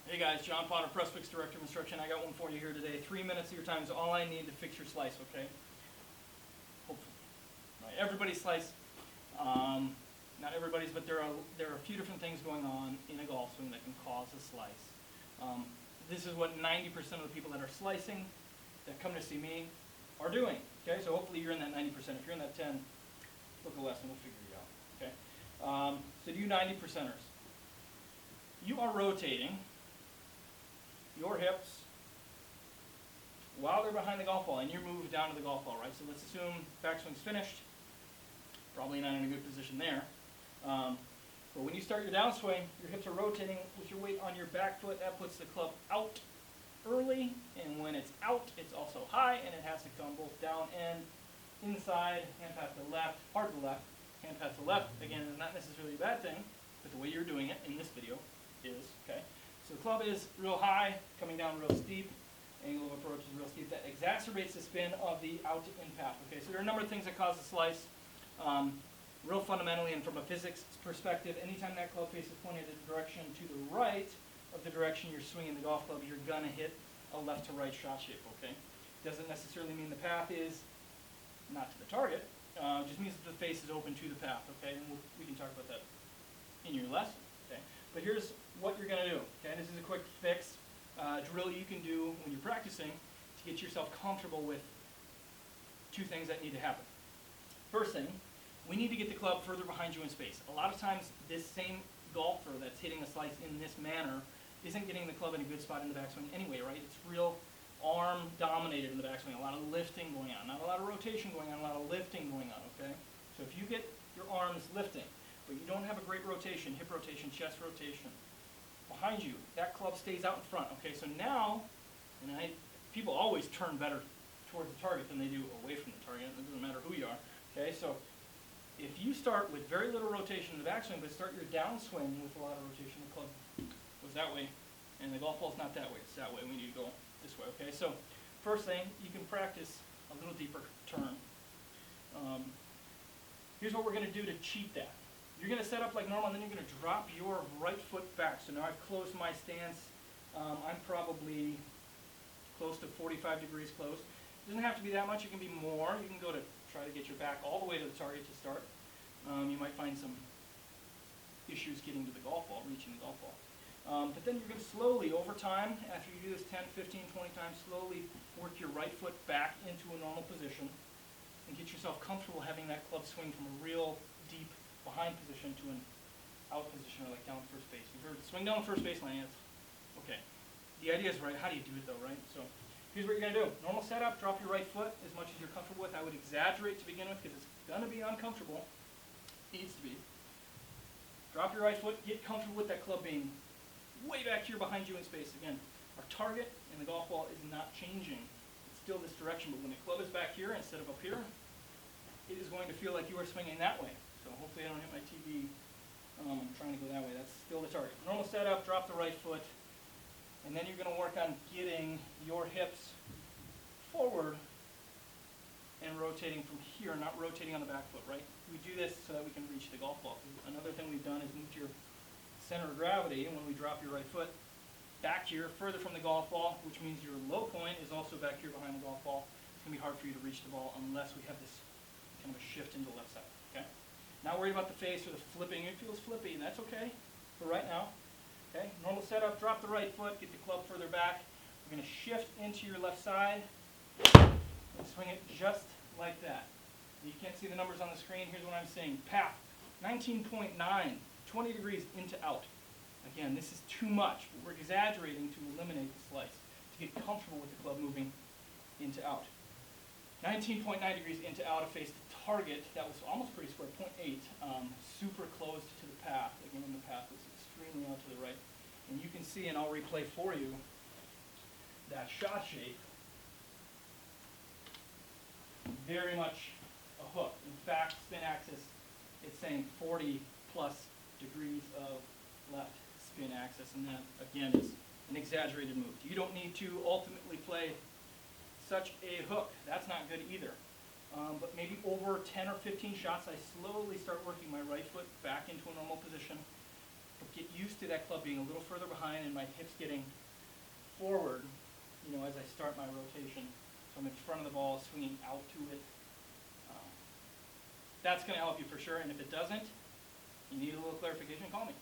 Hey guys, John Potter, Press Fix Director of Instruction. I got one for you here today. 3 minutes of your time is all I need to fix your slice, okay? Hopefully. Right, everybody's slice, not everybody's, but there are a few different things going on in a golf swing that can cause a slice. This is what 90% of the people that are slicing, that come to see me, are doing, okay? So hopefully you're in that 90%. If you're in that 10, book a lesson, we'll figure you out, okay? So to you 90%ers, you are rotating your hips while they're behind the golf ball, and you're moved down to the golf ball, right? So let's assume backswing's finished. Probably not in a good position there. But when you start your downswing, your hips are rotating with your weight on your back foot. That puts the club out early, and when it's out, it's also high, and it has to come both down and inside, hand path to the left, hard to the left, hand path to the left. Again, it's not necessarily a bad thing, but the way you're doing it in this video is, okay? So the club is real high, coming down real steep, angle of approach is real steep. That exacerbates the spin of the out to in path. Okay, so there are a number of things that cause a slice. Real fundamentally and from a physics perspective, anytime that club face is pointed in the direction to the right of the direction you're swinging the golf club, you're going to hit a left to right shot shape, okay? Doesn't necessarily mean the path is not to the target, just means that the face is open to the path, okay? And we can talk about that in your lesson, okay? But here's what you're going to do, okay? This is a quick fix drill you can do when you're practicing to get yourself comfortable with two things that need to happen. First thing, we need to get the club further behind you in space. A lot of times, this same golfer that's hitting a slice in this manner isn't getting the club in a good spot in the backswing anyway, right? It's real arm dominated in the backswing, a lot of lifting going on, not a lot of rotation going on, a lot of lifting going on, okay? So if you get your arms lifting, but you don't have a great rotation, hip rotation, chest rotation, behind you, that club stays out in front, okay? So now, people always turn better towards the target than they do away from the target. It doesn't matter who you are, okay? So if you start with very little rotation in the backswing, but start your downswing with a lot of rotation, the club goes that way, and the golf ball's not that way, it's that way. We need to go this way, okay? So first thing, you can practice a little deeper turn. Here's what we're going to do to cheat that. You're going to set up like normal, and then you're going to drop your right foot back. So now I've closed my stance. I'm probably close to 45 degrees closed. It doesn't have to be that much. It can be more. You can go to try to get your back all the way to the target to start. You might find some issues getting to the golf ball, reaching the golf ball. But then you're going to slowly, over time, after you do this 10, 15, 20 times, slowly work your right foot back into a normal position and get yourself comfortable having that club swing from a real deep behind position to an out position, or like down first base. We've heard swing down first baseline. Yes. Okay. The idea is right. How do you do it though, right? So here's what you're going to do. Normal setup, drop your right foot as much as you're comfortable with. I would exaggerate to begin with because it's going to be uncomfortable. Needs to be. Drop your right foot. Get comfortable with that club being way back here behind you in space. Again, our target in the golf ball is not changing. It's still this direction, but when the club is back here instead of up here, it is going to feel like you are swinging that way. So hopefully I don't hit my TV. I'm trying to go that way. That's still the target. Normal setup, drop the right foot. And then you're going to work on getting your hips forward and rotating from here, not rotating on the back foot, right? We do this so that we can reach the golf ball. Another thing we've done is move your center of gravity, and when we drop your right foot back here, further from the golf ball, which means your low point is also back here behind the golf ball. It's going to be hard for you to reach the ball unless we have this kind of a shift into the left side, okay? Not worried about the face or the flipping. It feels flippy, and that's okay for right now. Okay, normal setup, drop the right foot, get the club further back. We're going to shift into your left side and swing it just like that. You can't see the numbers on the screen. Here's what I'm seeing. Path, 19.9, 20 degrees into out. Again, this is too much, but we're exaggerating to eliminate the slice, to get comfortable with the club moving into out. 19.9 degrees into out, a face to target. That was almost pretty square, 0.8, super close to the path. Again, the path was extremely out to the right. And you can see, and I'll replay for you, that shot shape, very much a hook. In fact, spin axis, it's saying 40 plus degrees of left spin axis, and that, again, is an exaggerated move. You don't need to ultimately play such a hook. That's not good either. But maybe over 10 or 15 shots, I slowly start working my right foot back into a normal position, get used to that club being a little further behind and my hips getting forward, you know, as I start my rotation. So I'm in front of the ball, swinging out to it. That's going to help you for sure, and if it doesn't, you need a little clarification, call me.